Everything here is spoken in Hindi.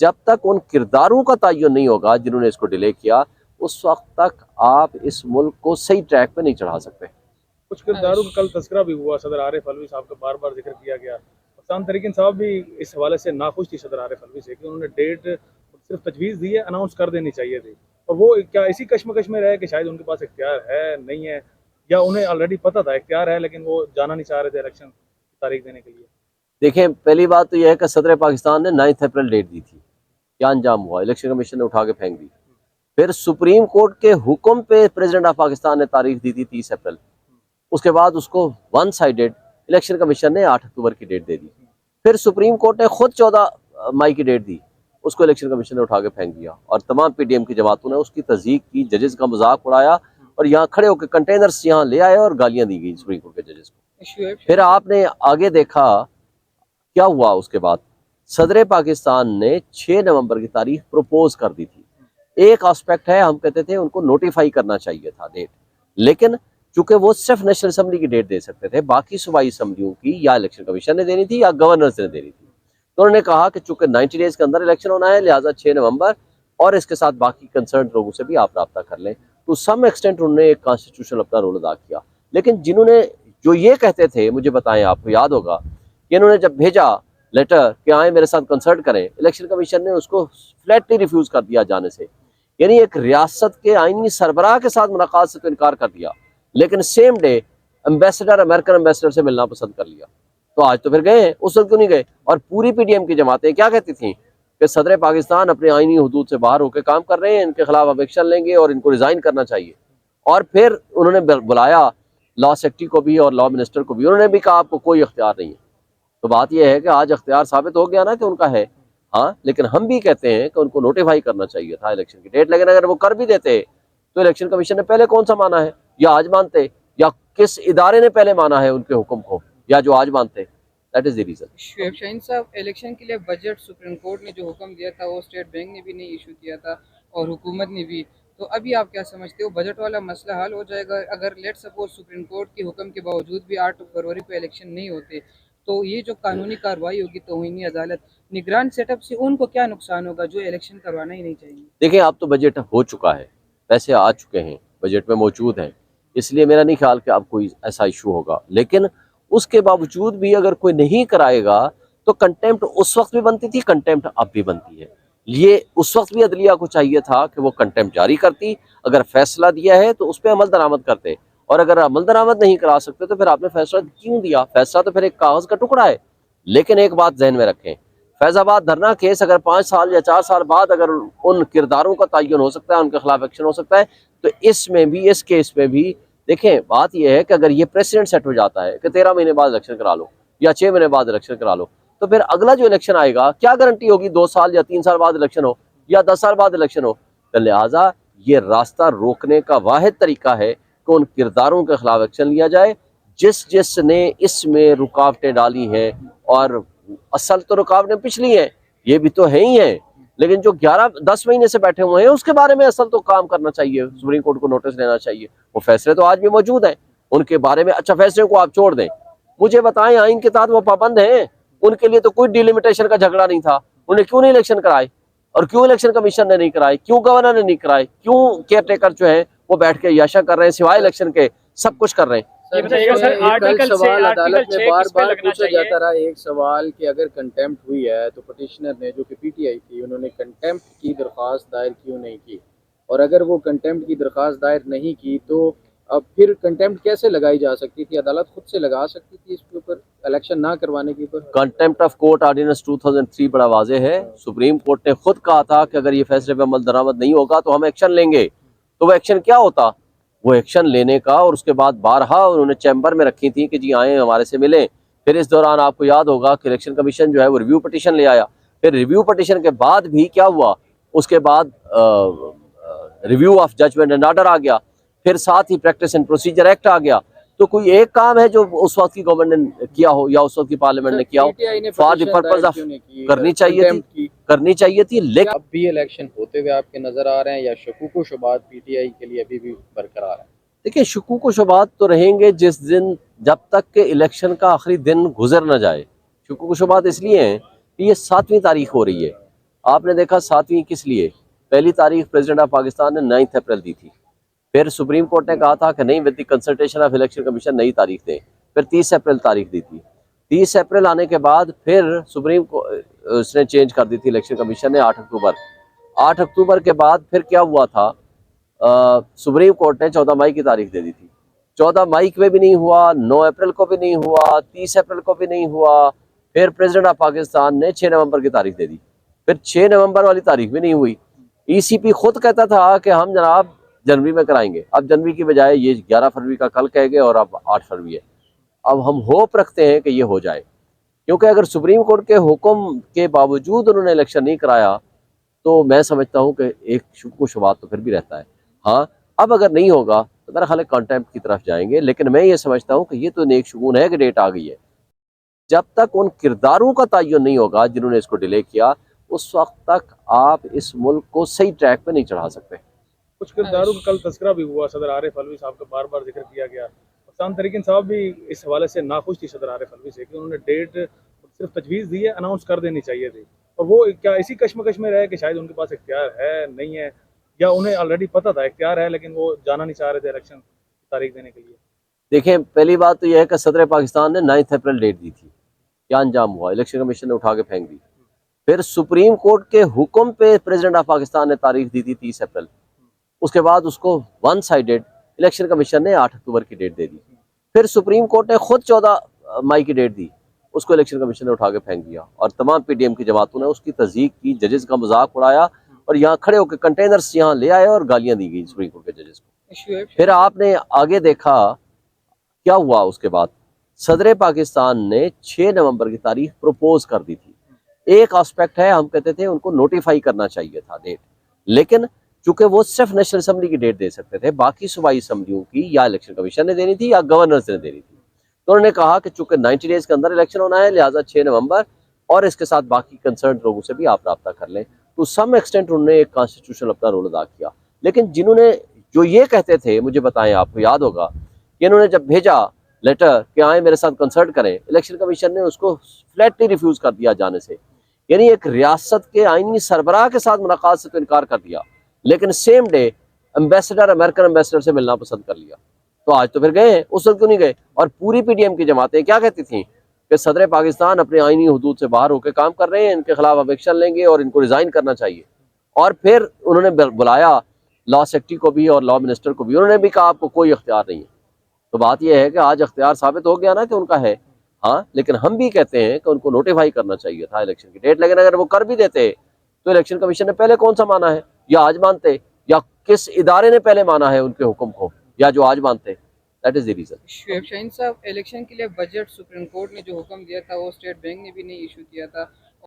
जब तक उन किरदारों का तयन नहीं होगा जिन्होंने इसको डिले किया, उस वक्त तक आप इस मुल्क को सही ट्रैक पे नहीं चढ़ा सकते। कुछ किरदारों का कल तस्करा भी हुआ, सदर आरिफ अलवी साहब का बार बार जिक्र किया गया। अफसान तरीक़िन साहब भी इस हवाले से नाखुश थी सदर आरिफ अलवी से कि उन्होंने डेट सिर्फ तजवीज़ दी है, अनाउंस कर देनी चाहिए थी, और वो क्या इसी कश्मकश में रहे कि शायद उनके पास इख्तियार है नहीं है, या उन्हें ऑलरेडी पता था इख्तियार है लेकिन वो जाना नहीं चाह रहे थे इलेक्शन की तारीख देने के लिए। देखें, पहली बात तो यह है कि सदर पाकिस्तान ने 9 अप्रैल डेट दी थी, क्या अंजाम हुआ? इलेक्शन कमीशन ने उठा के फेंक दी। फिर सुप्रीम कोर्ट के हुक्म पे प्रेसिडेंट ऑफ पाकिस्तान ने तारीख दी थी 30 अप्रैल। उसके बाद उसको वन साइडेड इलेक्शन कमीशन ने 8 अक्टूबर की डेट दे दी। फिर सुप्रीम कोर्ट ने खुद 14 मई की डेट दी, उसको इलेक्शन कमीशन ने उठा के फेंक दिया, और तमाम पीडीएम की जमातों ने उसकी तस्दीक की, जजेस का मजाक उड़ाया, और यहाँ खड़े होकर कंटेनर्स यहाँ ले आए और गालियां दी गई सुप्रीम कोर्ट के जजेस को। फिर आपने आगे देखा क्या हुआ। उसके बाद सदर पाकिस्तान ने 6 नवंबर की तारीख प्रपोज कर दी थी। एक एस्पेक्ट है, हम कहते थे उनको नोटिफाई करना चाहिए था डेट, लेकिन चूंकि वो सिर्फ नेशनल असम्बली की डेट दे सकते थे, बाकी सूबाई असम्बलियों की या इलेक्शन कमीशन ने देनी थी या गवर्नर्स ने देनी थी। तो उन्होंने कहा कि चूंकि 90 डेज के अंदर इलेक्शन होना है, लिहाजा 6 नवंबर, और इसके साथ बाकी कंसर्न लोगों से भी आप रब्ता कर लें। तो सम एक्सटेंट उन्होंने एक कॉन्स्टिट्यूशनल अपना रोल अदा किया। लेकिन जिन्होंने जो ये कहते थे, मुझे बताएं, आपको याद होगा कि इन्होंने जब भेजा लेटर कि आए मेरे साथ कंसल्ट करें, इलेक्शन कमीशन ने उसको फ्लैटली रिफ्यूज कर दिया जाने से। यानी एक रियासत के आईनी सरबराह के साथ मुलाकात से तो इनकार कर दिया, लेकिन same day ambassador, American ambassador से मिलना पसंद कर लिया। तो आज तो फिर गए हैं, उस वक्त क्यों नहीं गए? और पूरी पीडीएम की जमातें क्या कहती थी कि सदर पाकिस्तान अपने आईनी हुदूद से बाहर होकर काम कर रहे हैं, इनके खिलाफ अब एक्शन लेंगे और इनको रिजाइन करना चाहिए। और फिर उन्होंने बुलाया लॉ सेक्रेटरी को भी और लॉ मिनिस्टर को भी, उन्होंने भी कहा आपको कोई इख्तियार नहीं है। तो बात यह है कि आज इख्तियार साबित हो गया ना कि उनका है। हाँ, लेकिन हम भी कहते हैं कि उनको नोटिफाई करना चाहिए था इलेक्शन की डेट, लेकिन अगर वो कर भी देते तो इलेक्शन कमीशन ने पहले कौन सा माना है, या आज मानते, या किस इदारे ने पहले माना है उनके हुक्म को, या जो आज मानते। That is the reason. Shoaib Shaheen साहब, इलेक्शन के लिए बजट सुप्रीम कोर्ट ने जो हुक्म दिया था वो स्टेट बैंक ने भी नहीं इशू किया था और हुकूमत ने भी, तो अभी आप क्या समझते हो, बजट वाला मसला हल हो जाएगा अगर लेट सपोज सुप्रीम कोर्ट के हुक्म के बावजूद भी 8 फरवरी को इलेक्शन नहीं होते? तो ये जो कानूनी कार्रवाई होगी तौहीनी अदालत, निगरान सेटअप से उनको क्या नुकसान होगा जो इलेक्शन करवाना ही नहीं चाहिए? देखिए, अब तो बजट हो चुका है, पैसे आ चुके हैं, बजट में मौजूद हैं, इसलिए मेरा नहीं ख्याल कि अब कोई ऐसा इशू होगा। लेकिन उसके बावजूद भी अगर कोई नहीं कराएगा तो कंटेम्प्ट उस वक्त भी बनती थी, कंटेम्प्ट अब भी बनती है। ये उस वक्त भी अदलिया को चाहिए था कि वो कंटेम्प्ट जारी करती, अगर फैसला दिया है तो उस पर अमल दरामद करते, और अगर अमल दरामद नहीं करा सकते तो फिर आपने फैसला क्यों दिया? फैसला तो फिर एक कागज का टुकड़ा है। लेकिन एक बात जहन में रखें, फैजाबाद धरना केस अगर 5 साल या 4 साल बाद अगर उन किरदारों का तयन हो सकता है, उनके खिलाफ एक्शन हो सकता है, तो इसमें भी, इस केस में भी देखें, बात यह है कि अगर ये प्रेसिडेंट सेट हो जाता है कि 13 महीने बाद इलेक्शन करा लो या 6 महीने बाद इलेक्शन करा लो, तो फिर अगला जो इलेक्शन आएगा क्या गारंटी होगी 2 साल या 3 साल बाद इलेक्शन हो या 10 साल बाद इलेक्शन हो? तो लिहाजा ये रास्ता रोकने का वाहिद तरीका है कि उन किरदारों के खिलाफ एक्शन लिया जाए जिसने इसमें रुकावटें डाली हैं, और असल तो रुकावटें पिछली हैं, ये भी तो है ही हैं, लेकिन जो 11-10 महीने से बैठे हुए हैं उसके बारे में असल तो काम करना चाहिए, सुप्रीम कोर्ट को नोटिस लेना चाहिए। वो फैसले तो आज भी मौजूद हैं उनके बारे में। अच्छा, फैसले को आप छोड़ दें, मुझे बताएं आइन के तहत वो पाबंद हैं, उनके लिए तो कोई डिलिमिटेशन का झगड़ा नहीं था, उन्हें क्यों नहीं इलेक्शन कराए, और क्यों इलेक्शन कमीशन ने नहीं कराए, क्यों गवर्नर ने नहीं कराए, क्यों केयर टेकर जो है वो बैठ के याशा कर रहे हैं, सिवाय इलेक्शन के सब कुछ कर रहे हैं। सवाल अदालत में बार बार पूछा जाता रहा, एक सवाल कि अगर कंटेम्प्ट हुई है तो पिटिशनर ने, जो कि पीटीआई थी, उन्होंने कंटेम्प्ट की दरख्वास्त दायर क्यों नहीं की, और अगर वो कंटेम्प्ट की दरख्वास्त दायर नहीं की तो अब फिर कंटेम्प्ट कैसे लगाई जा सकती थी? अदालत खुद से लगा सकती थी इसके ऊपर, इलेक्शन ना करवाने के ऊपर। कंटेम्प्ट ऑफ कोर्ट ऑर्डिनेंस 2003 बड़ा वाजे है। सुप्रीम कोर्ट ने खुद कहा था कि अगर ये फैसले पे अमल दरामद नहीं होगा तो हम एक्शन लेंगे। तो वो एक्शन क्या होता? वो एक्शन लेने का, और उसके बाद बारहा उन्होंने चैम्बर में रखी थी कि जी आए हमारे से मिलें। फिर इस दौरान आपको याद होगा कि इलेक्शन कमीशन जो है वो रिव्यू पटिशन ले आया। फिर रिव्यू पटिशन के बाद भी क्या हुआ, उसके बाद review of judgment and order आ गया, फिर साथ ही प्रैक्टिस एंड प्रोसीजर एक्ट आ गया। तो कोई एक काम है जो उस वक्त की गवर्नमेंट ने किया हो या उस वक्त की पार्लियामेंट ने किया हो, फॉर द पर्पस ऑफ करनी चाहिए थी। लेकिन अब भी इलेक्शन होते हुए आपके नजर आ रहे हैं या शकूक व शुबात पीटीआई के लिए अभी भी बरकरार है? देखिए, शकूक व शुबात तो रहेंगे जिस दिन, जब तक के इलेक्शन का आखिरी दिन गुजर न जाए। शकूक व शुबात इसलिए हैं कि ये 7वीं तारीख हो रही है, आपने देखा 7वीं किस लिए, पहली तारीख प्रेसिडेंट ऑफ पाकिस्तान ने 9 अप्रैल दी थी, फिर सुप्रीम कोर्ट ने कहा था कि नहीं, with the consultation of election commission नई तारीख दें, फिर 30 अप्रैल तारीख दी थी। 30 अप्रैल आने के बाद फिर सुप्रीम को उसने चेंज कर दी थी इलेक्शन कमीशन ने 8 अक्टूबर। 8 अक्टूबर के बाद फिर क्या हुआ था, सुप्रीम कोर्ट ने 14 मई की तारीख दे दी थी। 14 मई को भी नहीं हुआ, 9 अप्रैल को भी नहीं हुआ, 30 अप्रैल को भी नहीं हुआ, फिर प्रेसिडेंट ऑफ पाकिस्तान ने 6 नवंबर की तारीख दे दी, फिर 6 नवंबर वाली तारीख भी नहीं हुई। ईसीपी खुद कहता था कि हम जनाब जनवरी में कराएंगे, अब जनवरी की बजाय ये 11 फरवरी का कल कह गए और अब 8 फरवरी है। अब हम होप रखते हैं कि ये हो जाए, क्योंकि अगर सुप्रीम कोर्ट के हुक्म के बावजूद उन्होंने इलेक्शन नहीं कराया तो मैं समझता हूँ कि एक शुबा तो फिर भी रहता है। हाँ, अब अगर नहीं होगा तो मेरा ख्याल है कॉन्टेम्प्ट की तरफ जाएंगे, लेकिन मैं ये समझता हूँ कि ये तो नेक शुगून है कि डेट आ गई है। जब तक उन किरदारों का तयन नहीं होगा जिन्होंने इसको डिले किया, उस वक्त तक आप इस मुल्क को सही ट्रैक पे नहीं चढ़ा सकते। कुछ किरदारों का कल तस्करा भी हुआ, सदर आरिफ अलवी साहब का बार बार जिक्र किया गया। अफसान तरीकिन साहब भी इस हवाले से नाखुश थी सदर आरिफ अलवी से कि उन्होंने डेट सिर्फ तजवीज़ दी है, अनाउंस कर देनी चाहिए थी, और वो क्या इसी कश्मकश में रहे कि शायद उनके पास इख्तियार है नहीं है, या उन्हें ऑलरेडी पता था इख्तियार है लेकिन वो जाना नहीं चाह रहे थे इलेक्शन तारीख देने के लिए। देखें, पहली बात तो यह है कि सदर पाकिस्तान ने 9 अप्रैल डेट दी थी, क्या अंजाम हुआ, इलेक्शन कमीशन ने उठा के फेंक दी। फिर सुप्रीम कोर्ट के हुक्म पे प्रेसिडेंट ऑफ पाकिस्तान ने तारीख दी थी 30 अप्रैल, उसके बाद उसको वन साइडेड इलेक्शन कमीशन ने 8 अक्टूबर की डेट दे दी। फिर सुप्रीम कोर्ट ने खुद 14 मई की डेट दी, उसको इलेक्शन कमीशन ने उठा के फेंक दिया, और तमाम पीडीएम की जमातों ने उसकी तस्दीक की, जजेस का मजाक उड़ाया और यहाँ खड़े होकर कंटेनर्स यहाँ ले आए और गालियां दी गई सुप्रीम कोर्ट के जजेस को। फिर आपने आगे देखा क्या हुआ, उसके बाद सदर पाकिस्तान ने 6 नवंबर की तारीख प्रपोज कर दी थी। एक एस्पेक्ट है, हम कहते थे उनको नोटिफाई करना चाहिए था डेट, लेकिन चूंकि वो सिर्फ नेशनल असम्बली की डेट दे सकते थे, बाकी सूबाई असम्बलियों की या इलेक्शन कमीशन ने देनी थी या गवर्नर्स ने देनी थी। तो उन्होंने कहा कि चूंकि 90 डेज के अंदर इलेक्शन होना है, लिहाजा 6 नवंबर, और इसके साथ बाकी कंसर्न लोगों से भी आप रब्ता कर लें। तो सम एक्सटेंट उन्होंने एक कॉन्स्टिट्यूशनल अपना रोल अदा किया। लेकिन जिन्होंने जो ये कहते थे, मुझे बताएं, आपको याद होगा कि इन्होंने जब भेजा लेटर कि आए मेरे साथ कंसल्ट करें, इलेक्शन कमीशन ने उसको फ्लैटली रिफ्यूज कर दिया जाने से, यानी एक रियासत के आईनी सरबराह के साथ मुलाकात से तो इनकार कर दिया, लेकिन same day ambassador, American ambassador से मिलना पसंद कर लिया। तो आज तो फिर गए हैं, उस वक्त क्यों नहीं गए? और पूरी पीडीएम की जमातें क्या कहती थी कि सदर पाकिस्तान अपने आईनी हुदूद से बाहर होकर काम कर रहे हैं, इनके खिलाफ अब एक्शन लेंगे और इनको रिजाइन करना चाहिए। और फिर उन्होंने बुलाया लॉ सेक्रेटरी को भी और लॉ मिनिस्टर को भी, उन्होंने भी कहा आपको कोई इख्तियार नहीं है। तो बात यह है कि आज इख्तियार साबित हो गया ना कि उनका है। हाँ, लेकिन हम भी कहते हैं कि उनको नोटिफाई करना चाहिए था इलेक्शन की डेट, लेकिन अगर वो कर भी देते तो इलेक्शन कमीशन ने पहले कौन सा माना है, या आज मानते, या किस इदारे ने पहले माना है उनके हुक्म को, या जो आज मानते। That is the reason. Shoaib Shaheen साहब, इलेक्शन के लिए बजट सुप्रीम कोर्ट ने जो हुक्म दिया था वो स्टेट बैंक ने भी नहीं इशू किया था,